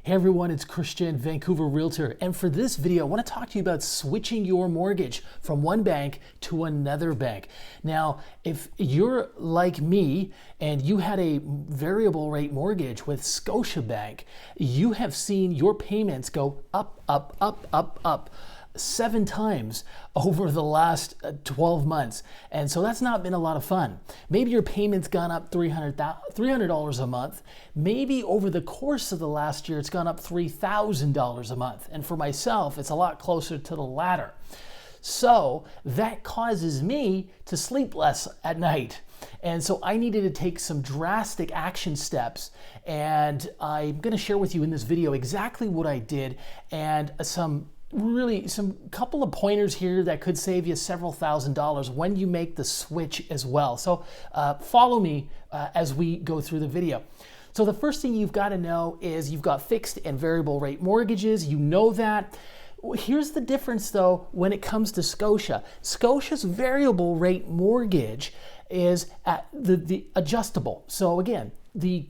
Hey everyone, it's Christian, Vancouver Realtor, and for this video, I want to talk to you about switching your mortgage from one bank to another bank. Now, if you're like me and you had a variable rate mortgage with Scotiabank, you have seen your payments go up, up, up, up, up 7 times over the last 12 months. And so that's not been a lot of fun. Maybe your payment's gone up $300 a month. Maybe over the course of the last year, it's gone up $3,000 a month. And for myself, it's a lot closer to the latter. So that causes me to sleep less at night. And so I needed to take some drastic action steps, and I'm going to share with you in this video exactly what I did and some couple of pointers here that could save you several $1,000s when you make the switch as well. So follow me as we go through the video. So the first thing you've got to know is you've got fixed and variable rate mortgages. You know that. Here's the difference though when it comes to Scotia. Scotia's variable rate mortgage is at the adjustable. So again, the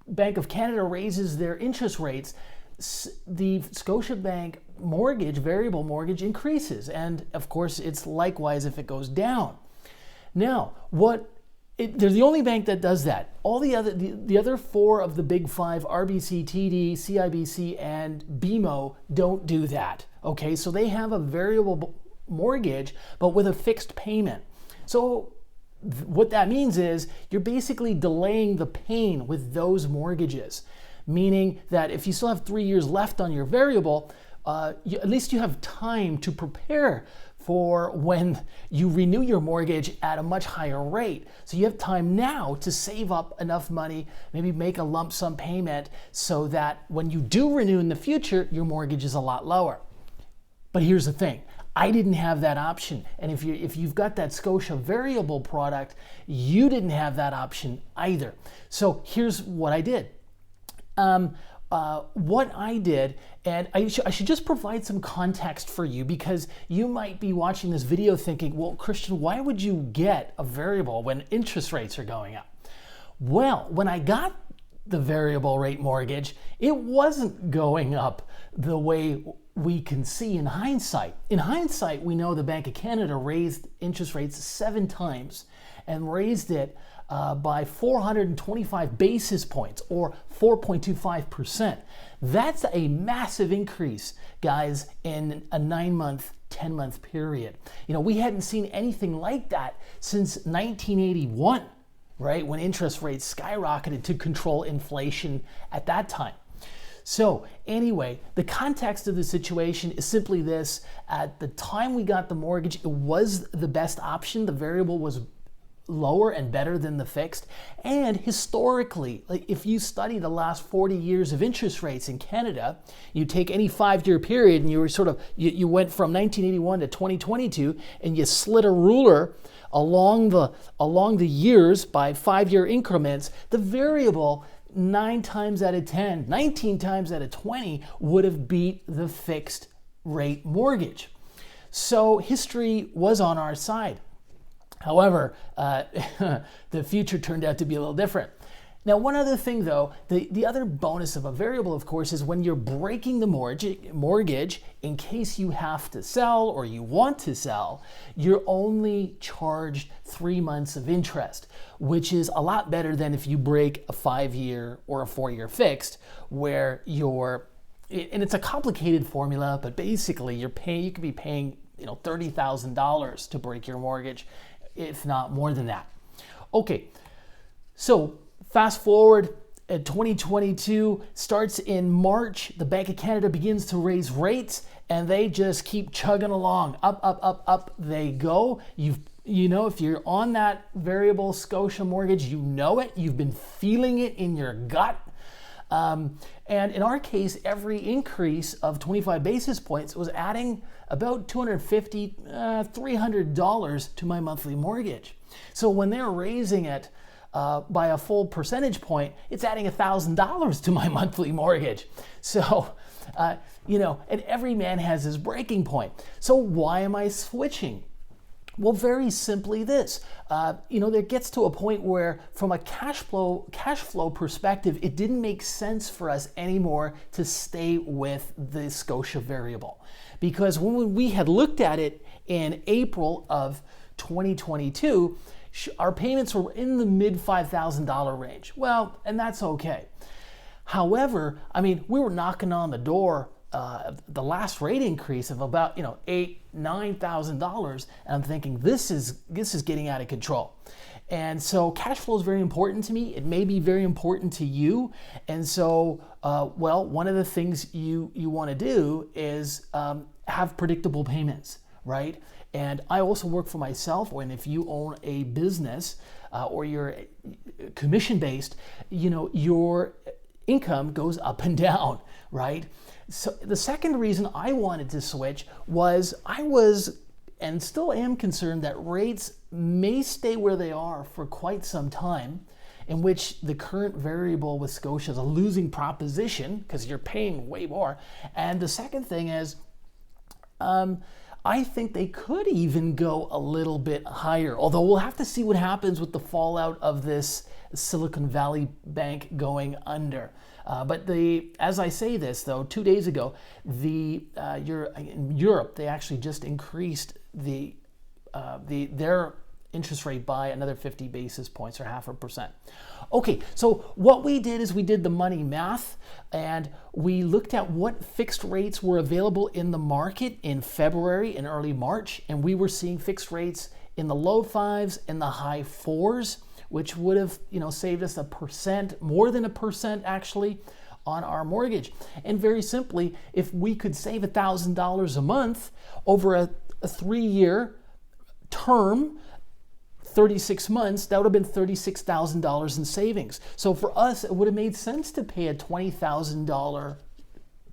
Bank of Canada raises their interest rates. The Scotiabank mortgage, variable mortgage, increases, and of course it's likewise if it goes down. Now, they're the only bank that does that. All the other 4 of the big 5, RBC, TD, CIBC, and BMO, don't do that. Okay, so they have a variable mortgage, but with a fixed payment. So what that means is you're basically delaying the pain with those mortgages. Meaning that if you still have 3 years left on your variable, at least you have time to prepare for when you renew your mortgage at a much higher rate. So you have time now to save up enough money, maybe make a lump sum payment so that when you do renew in the future, your mortgage is a lot lower. But here's the thing. I didn't have that option. And if you've got that Scotia variable product, you didn't have that option either. So here's what I did. What I did, and I should just provide some context for you because you might be watching this video thinking, well, Christian, why would you get a variable when interest rates are going up? Well, when I got the variable rate mortgage, it wasn't going up the way we can see in hindsight. In hindsight, we know the Bank of Canada raised interest rates 7 times and raised it by 425 basis points or 4.25%. That's a massive increase, guys, in a 9-month, 10-month period. You know, we hadn't seen anything like that since 1981, right? When interest rates skyrocketed to control inflation at that time. So anyway, the context of the situation is simply this. At the time we got the mortgage, it was the best option. The variable was lower and better than the fixed. And historically, like if you study the last 40 years of interest rates in Canada, you take any 5-year period and you were you went from 1981 to 2022 and you slid a ruler along the years by 5-year increments, the variable 9 times out of 10, 19 times out of 20 would have beat the fixed rate mortgage. So history was on our side. However, the future turned out to be a little different. Now, one other thing though, the other bonus of a variable, of course, is when you're breaking the mortgage, in case you have to sell or you want to sell, you're only charged 3 months of interest, which is a lot better than if you break a 5-year or a 4-year fixed, where and it's a complicated formula, but basically you could be paying $30,000 to break your mortgage, if not more than that. Okay, so fast forward, 2022 starts in March. The Bank of Canada begins to raise rates, and they just keep chugging along. Up, up, up, up they go. If you're on that variable Scotia mortgage, you know it. You've been feeling it in your gut. And in our case, every increase of 25 basis points was adding about $250, $300 to my monthly mortgage. So when they're raising it by a full percentage point, it's adding $1,000 to my monthly mortgage. So, and every man has his breaking point. So why am I switching? Well, very simply this, there gets to a point where from a cash flow perspective, it didn't make sense for us anymore to stay with the Scotia variable. Because when we had looked at it in April of 2022, our payments were in the mid $5,000 range. Well, and that's okay. However, we were knocking on the door the last rate increase of about $9,000, and I'm thinking this is getting out of control. And so cash flow is very important to me. It may be very important to you. And so, one of the things you want to do is have predictable payments, right? And I also work for myself. And if you own a business or you're commission based, your income goes up and down, right? So the second reason I wanted to switch was I was and still am concerned that rates may stay where they are for quite some time, in which the current variable with Scotia is a losing proposition because you're paying way more. And the second thing is, I think they could even go a little bit higher, although we'll have to see what happens with the fallout of this Silicon Valley Bank going under. But as I say this, though, 2 days ago, in Europe, they actually just increased their interest rate by another 50 basis points or 0.5%. Okay, so what we did is we did the money math and we looked at what fixed rates were available in the market in February and early March, and we were seeing fixed rates in the low 5s and the high 4s, which would have saved us 1%, more than 1% actually, on our mortgage. And very simply, if we could save $1,000 a month over a 3-year term, 36 months, that would have been $36,000 in savings. So for us, it would have made sense to pay a $20,000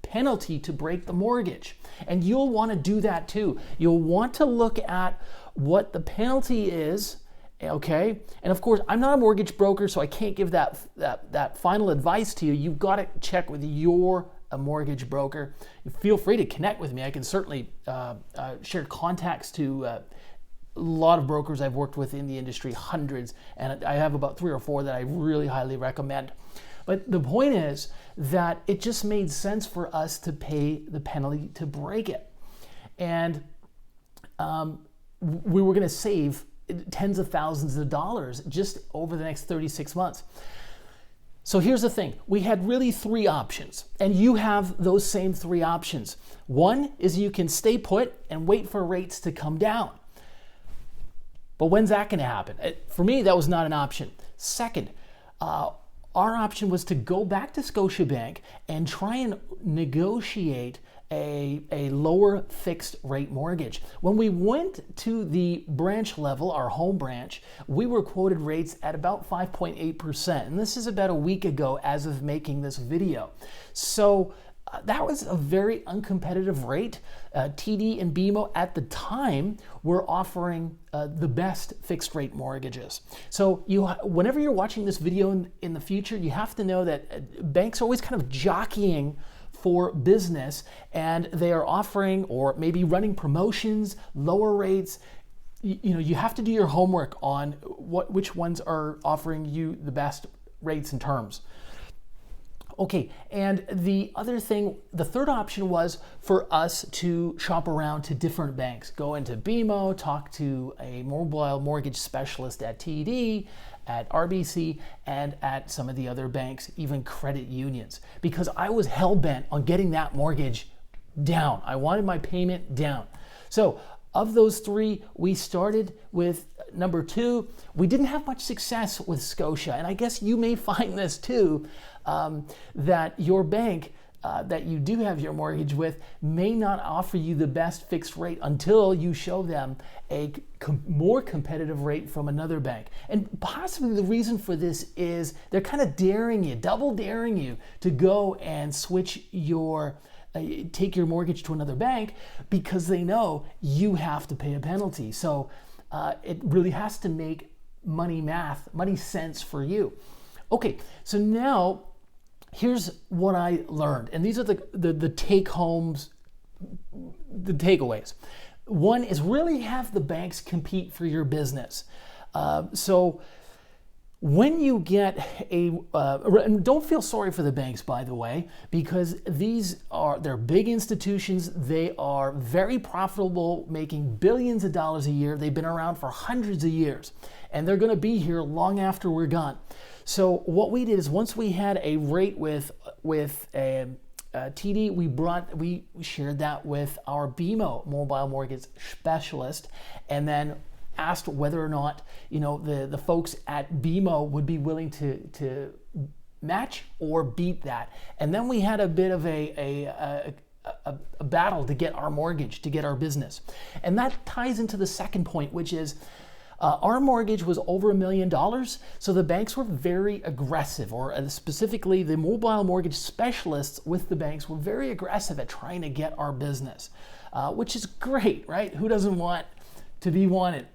penalty to break the mortgage. And you'll want to do that too. You'll want to look at what the penalty is, okay? And of course, I'm not a mortgage broker, so I can't give that final advice to you. You've got to check with your mortgage broker. Feel free to connect with me. I can certainly share contacts to a lot of brokers I've worked with in the industry, hundreds, and I have about 3 or 4 that I really highly recommend. But the point is that it just made sense for us to pay the penalty to break it. And we were going to save tens of thousands of dollars just over the next 36 months. So here's the thing. We had really 3 options, and you have those same 3 options. One is you can stay put and wait for rates to come down. But when's that going to happen? For me, that was not an option. Second, our option was to go back to Scotiabank and try and negotiate a lower fixed rate mortgage. When we went to the branch level, our home branch, we were quoted rates at about 5.8%. And this is about a week ago as of making this video. So that was a very uncompetitive rate. TD and BMO at the time were offering the best fixed rate mortgages. So whenever you're watching this video in the future, you have to know that banks are always kind of jockeying for business, and they are offering or maybe running promotions, lower rates. You have to do your homework on which ones are offering you the best rates and terms. Okay, and the third option was for us to shop around to different banks, go into BMO, talk to a mobile mortgage specialist at TD, at RBC, and at some of the other banks, even credit unions, because I was hell-bent on getting that mortgage down. I wanted my payment down. So of those 3, we started with number 2. We didn't have much success with Scotia, and I guess you may find this too, that your bank that you do have your mortgage with may not offer you the best fixed rate until you show them a more competitive rate from another bank. And possibly the reason for this is they're kind of double daring you to go and switch take your mortgage to another bank because they know you have to pay a penalty. So it really has to make money sense for you. Okay, so now here's what I learned, and these are the take-homes, the takeaways. One is really have the banks compete for your business. So when you get and don't feel sorry for the banks, by the way, because they're big institutions. They are very profitable, making billions of dollars a year. They've been around for hundreds of years, and they're going to be here long after we're gone. So what we did is once we had a rate with TD, we shared that with our BMO mobile mortgage specialist, and then asked whether or not the folks at BMO would be willing to match or beat that. And then we had a bit of a battle to get our mortgage, to get our business. And that ties into the second point, which is our mortgage was over $1 million, so the banks were very aggressive, or specifically the mobile mortgage specialists with the banks were very aggressive at trying to get our business, which is great, right? Who doesn't want to be wanted?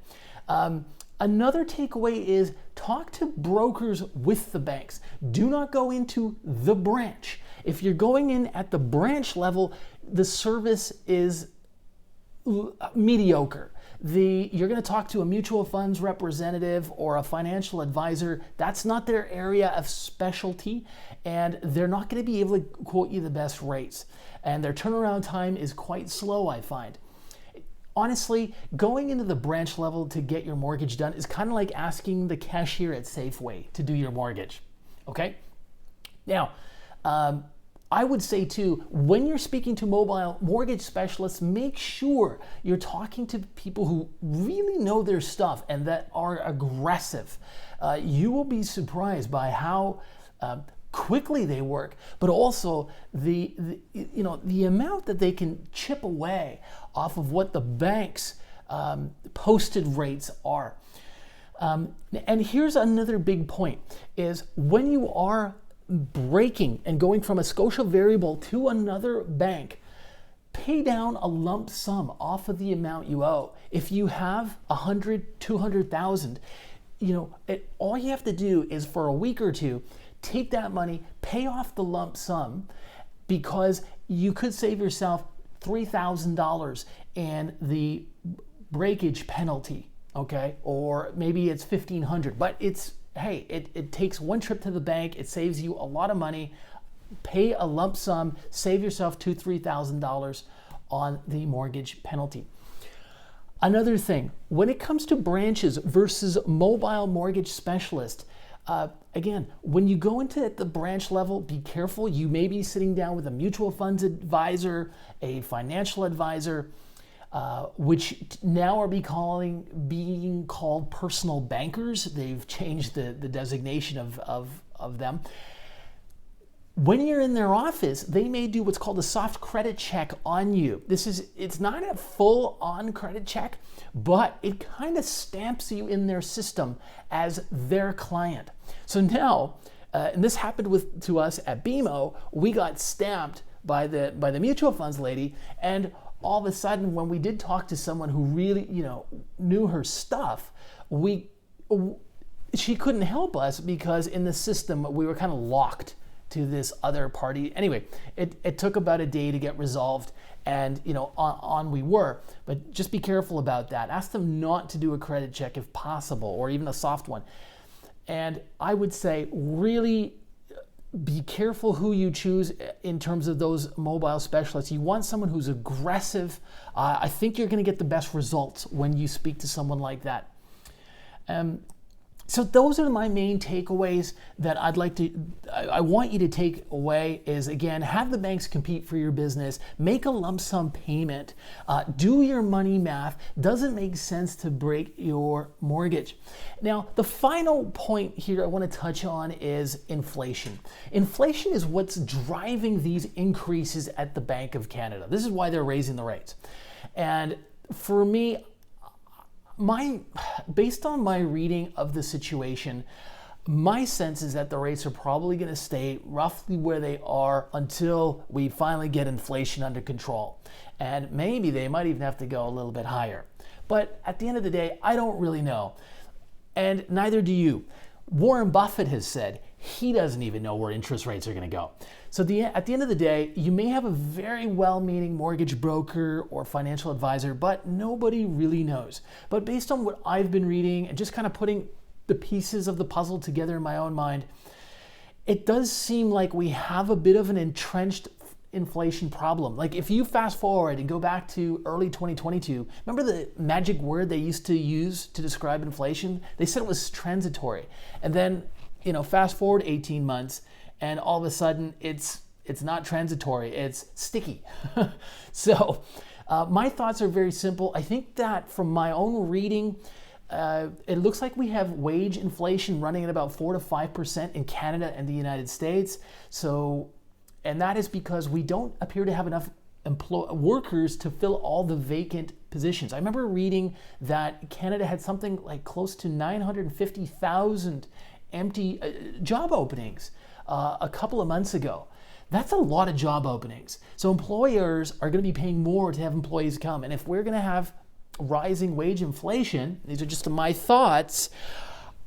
Another takeaway is talk to brokers with the banks. Do not go into the branch. If you're going in at the branch level, the service is mediocre. You're going to talk to a mutual funds representative or a financial advisor. That's not their area of specialty, and they're not going to be able to quote you the best rates. And their turnaround time is quite slow, I find. Honestly, going into the branch level to get your mortgage done is kind of like asking the cashier at Safeway to do your mortgage, okay? Now, I would say too, when you're speaking to mobile mortgage specialists, make sure you're talking to people who really know their stuff and that are aggressive. You will be surprised by how quickly they work, but also the amount that they can chip away off of what the bank's posted rates are. And here's another big point is when you are breaking and going from a Scotia variable to another bank, pay down a lump sum off of the amount you owe. If you have $100,000, $200,000, all you have to do is for a week or two, take that money, pay off the lump sum, because you could save yourself $3,000 in the breakage penalty, okay? Or maybe it's $1,500, but it takes one trip to the bank, it saves you a lot of money. Pay a lump sum, save yourself $2,000, $3,000 on the mortgage penalty. Another thing, when it comes to branches versus mobile mortgage specialist, again, when you go into at the branch level, be careful. You may be sitting down with a mutual funds advisor, a financial advisor, which now are being called personal bankers. They've changed the designation of them. When you're in their office, they may do what's called a soft credit check on you. It's not a full-on credit check, but it kind of stamps you in their system as their client. So now, and this happened to us at BMO, we got stamped by the mutual funds lady, and all of a sudden, when we did talk to someone who really knew her stuff, she couldn't help us because in the system we were kind of locked to this other party. Anyway, it took about a day to get resolved, and on we were. But just be careful about that. Ask them not to do a credit check if possible, or even a soft one. And I would say really be careful who you choose in terms of those mobile specialists. You want someone who's aggressive. I think you're going to get the best results when you speak to someone like that. So those are my main takeaways that I want you to take away is, again, have the banks compete for your business, make a lump sum payment, do your money math. Doesn't make sense to break your mortgage. Now, the final point here I want to touch on is inflation. Inflation is what's driving these increases at the Bank of Canada. This is why they're raising the rates. And for me, based on my reading of the situation, my sense is that the rates are probably going to stay roughly where they are until we finally get inflation under control. And maybe they might even have to go a little bit higher. But at the end of the day, I don't really know. And neither do you. Warren Buffett has said he doesn't even know where interest rates are going to go. So at the end of the day, you may have a very well-meaning mortgage broker or financial advisor, but nobody really knows. But based on what I've been reading and just kind of putting the pieces of the puzzle together in my own mind, it does seem like we have a bit of an entrenched inflation problem. Like if you fast forward and go back to early 2022, remember the magic word they used to use to describe inflation? They said it was transitory. And then, fast forward 18 months and all of a sudden it's not transitory, it's sticky. So my thoughts are very simple. I think that from my own reading, it looks like we have wage inflation running at about 4 to 5% in Canada and the United States. And that is because we don't appear to have enough workers to fill all the vacant positions. I remember reading that Canada had something like close to 950,000 empty job openings a couple of months ago. That's a lot of job openings. So employers are going to be paying more to have employees come. And if we're going to have rising wage inflation, these are just my thoughts,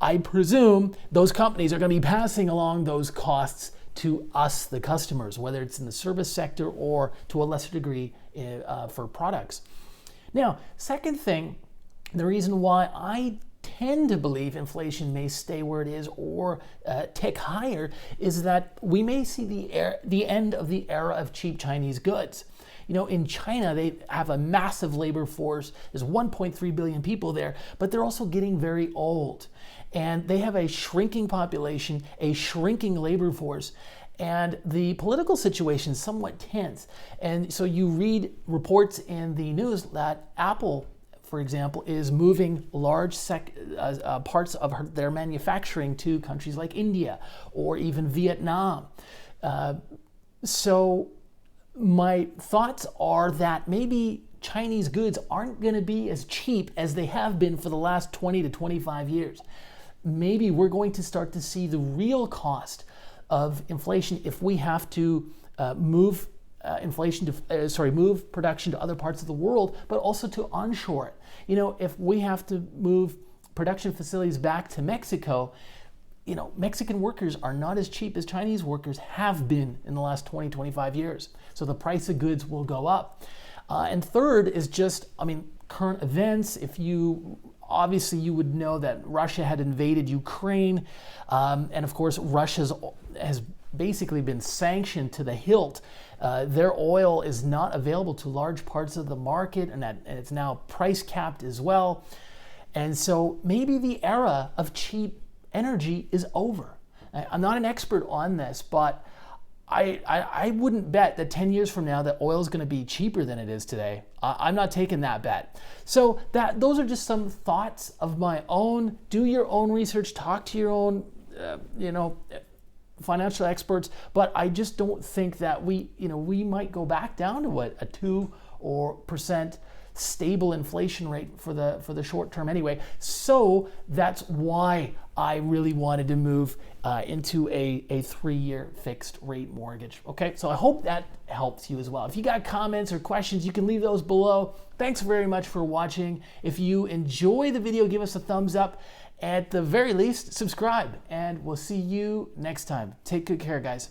I presume those companies are going to be passing along those costs to us, the customers, whether it's in the service sector or to a lesser degree for products. Now, second thing, the reason why I tend to believe inflation may stay where it is or tick higher is that we may see the end of the era of cheap Chinese goods. In China, they have a massive labor force. There's 1.3 billion people there, but they're also getting very old. And they have a shrinking population, a shrinking labor force, and the political situation is somewhat tense. And so you read reports in the news that Apple, for example, is moving large parts of their manufacturing to countries like India or even Vietnam. So my thoughts are that maybe Chinese goods aren't going to be as cheap as they have been for the last 20 to 25 years. Maybe we're going to start to see the real cost of inflation if we have to move production to other parts of the world, but also to onshore it. If we have to move production facilities back to Mexico, Mexican workers are not as cheap as Chinese workers have been in the last 20, 25 years. So the price of goods will go up. And third is just, current events. Obviously you would know that Russia had invaded Ukraine. And of course, Russia has basically been sanctioned to the hilt. Their oil is not available to large parts of the market, and it's now price capped as well. And so maybe the era of cheap energy is over. I'm not an expert on this, but I wouldn't bet that 10 years from now that oil is going to be cheaper than it is today. I'm not taking that bet. So those are just some thoughts of my own. Do your own research, talk to your own, financial experts. But I just don't think that we might go back down to a 2% stable inflation rate for the short term anyway. So that's why I really wanted to move into a 3-year fixed rate mortgage. Okay, so I hope that helps you as well. If you got comments or questions, you can leave those below. Thanks very much for watching. If you enjoy the video, give us a thumbs up. At the very least, subscribe, and we'll see you next time. Take good care, guys.